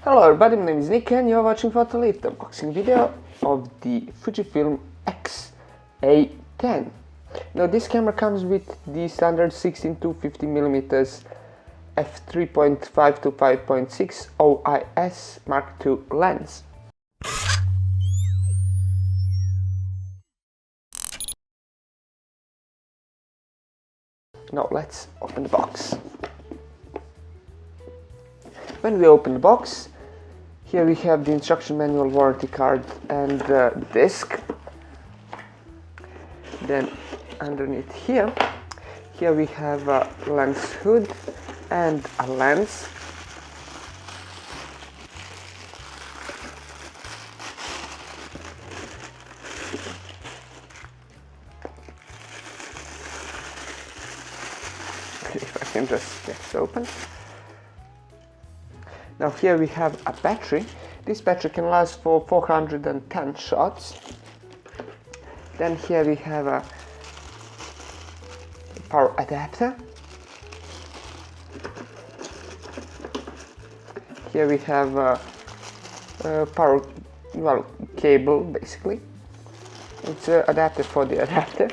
Hello everybody, my name is Nick and you're watching for the Leet unboxing video of the Fujifilm X-A10. Now this camera comes with the standard 16 to 50mm f3.5 to 5.6 OIS Mark II lens. Now let's open the box. When we open the box, here we have the instruction manual, warranty card and disc. Then underneath here we have a lens hood and a lens. If I can just get it open. Now here we have a battery. This battery can last for 410 shots. Then here we have a power adapter. Here we have a power cable basically. It's adapted for the adapter.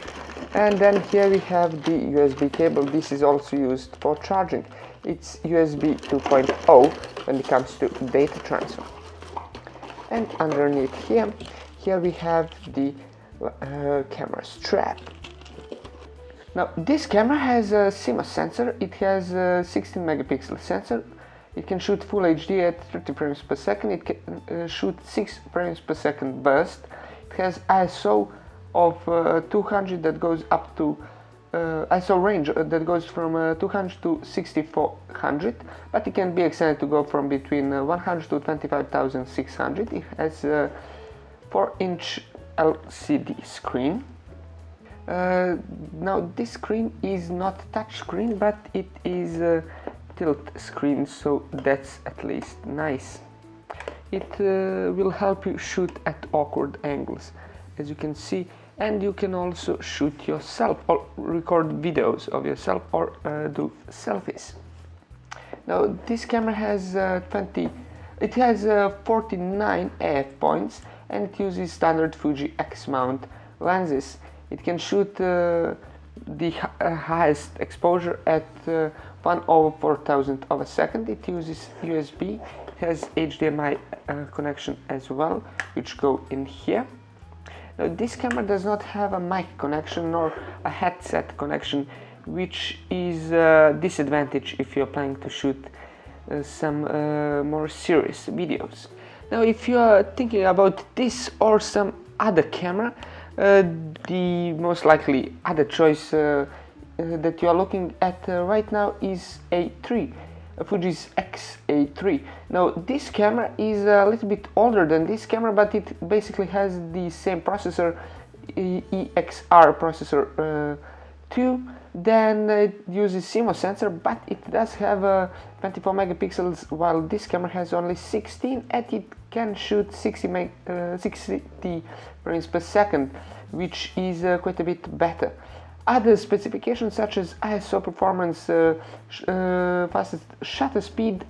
And then here we have the USB cable. This is also used for charging. It's USB 2.0 when it comes to data transfer. And underneath here we have the camera strap. Now this camera has a CMOS sensor. It has a 16 megapixel sensor. It can shoot full HD at 30 frames per second. It can shoot 6 frames per second burst. It has ISO of 200 that goes up to ISO range that goes from 200 to 6400, but it can be extended to go from between 100 to 25,600. It has a 4-inch LCD screen. Now this screen is not touch screen, but it is a tilt screen, so that's at least nice. It will help you shoot at awkward angles, as you can see. And you can also shoot yourself or record videos of yourself or do selfies. Now this camera has 49 AF points and it uses standard Fuji X mount lenses. It can shoot the highest exposure at 1/4000 of a second. It uses USB. It has HDMI connection as well, which go in here. Now, this camera does not have a mic connection nor a headset connection, which is a disadvantage if you're planning to shoot some more serious videos. Now, if you are thinking about this or some other camera, the most likely other choice that you are looking at right now is A3. Fuji's X-A3. Now this camera is a little bit older than this camera, but it basically has the same processor, EXR processor 2. Then it uses CMOS sensor, but it does have 24 megapixels, while this camera has only 16, and it can shoot 60 frames per second, which is quite a bit better. Other specifications such as ISO performance, fastest shutter speed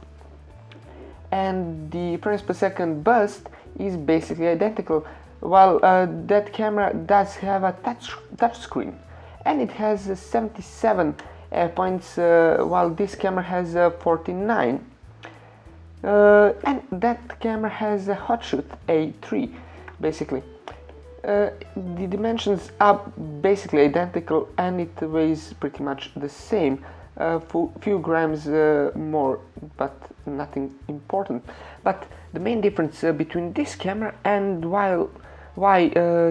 and the frames per second burst is basically identical, while that camera does have a touch screen and it has 77 points, while this camera has 49. And that camera has a hot shoot A3 basically. The dimensions are basically identical and it weighs pretty much the same, few grams more, but nothing important. But the main difference between this camera and why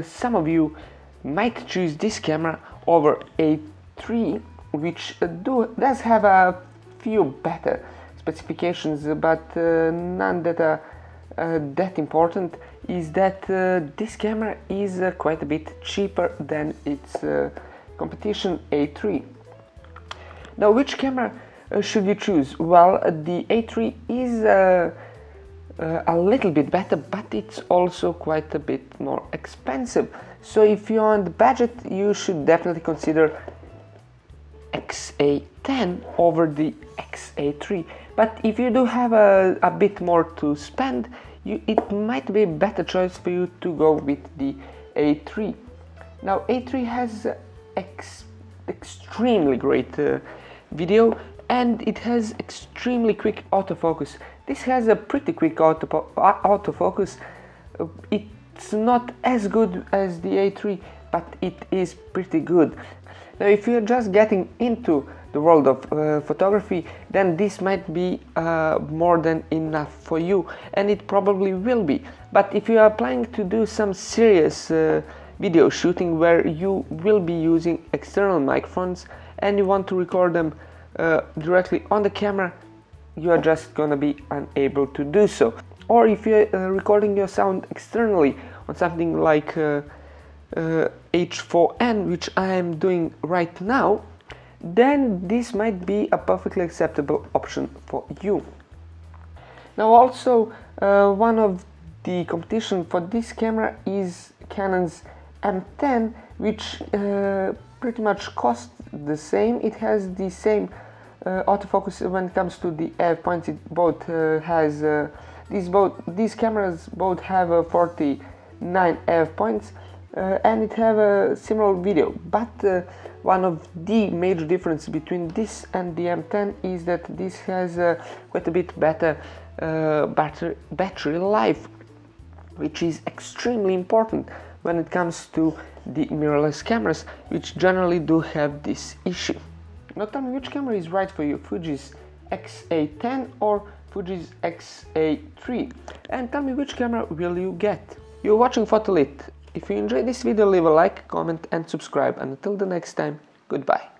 some of you might choose this camera over A3, which does have a few better specifications, but none that are that important, is that this camera is quite a bit cheaper than its competition A3. Now, which camera should you choose? Well, the A3 is a little bit better, but it's also quite a bit more expensive. So if you're on the budget, you should definitely consider X-A10 over the X-A3. But if you do have a bit more to spend, it might be a better choice for you to go with the A3. Now A3 has extremely great video, and it has extremely quick autofocus. This has a pretty quick autofocus. It's not as good as the A3, but it is pretty good. Now if you're just getting into the world of photography, then this might be more than enough for you, and it probably will be. But if you are planning to do some serious video shooting where you will be using external microphones and you want to record them directly on the camera, you are just gonna be unable to do so. Or if you're recording your sound externally on something like H4n, which I am doing right now, then this might be a perfectly acceptable option for you. Now also, one of the competition for this camera is Canon's M10, which pretty much costs the same. It has the same autofocus when it comes to the f points. It both has these cameras both have 49 f points, and it have a similar video. But one of the major difference between this and the M10 is that this has quite a bit better battery life, which is extremely important when it comes to the mirrorless cameras, which generally do have this issue. Now tell me which camera is right for you, Fuji's X-A10 or Fuji's X-A3, and tell me which camera will you get. You're watching Leet. If you enjoyed this video, leave a like, comment and subscribe, and until the next time, goodbye.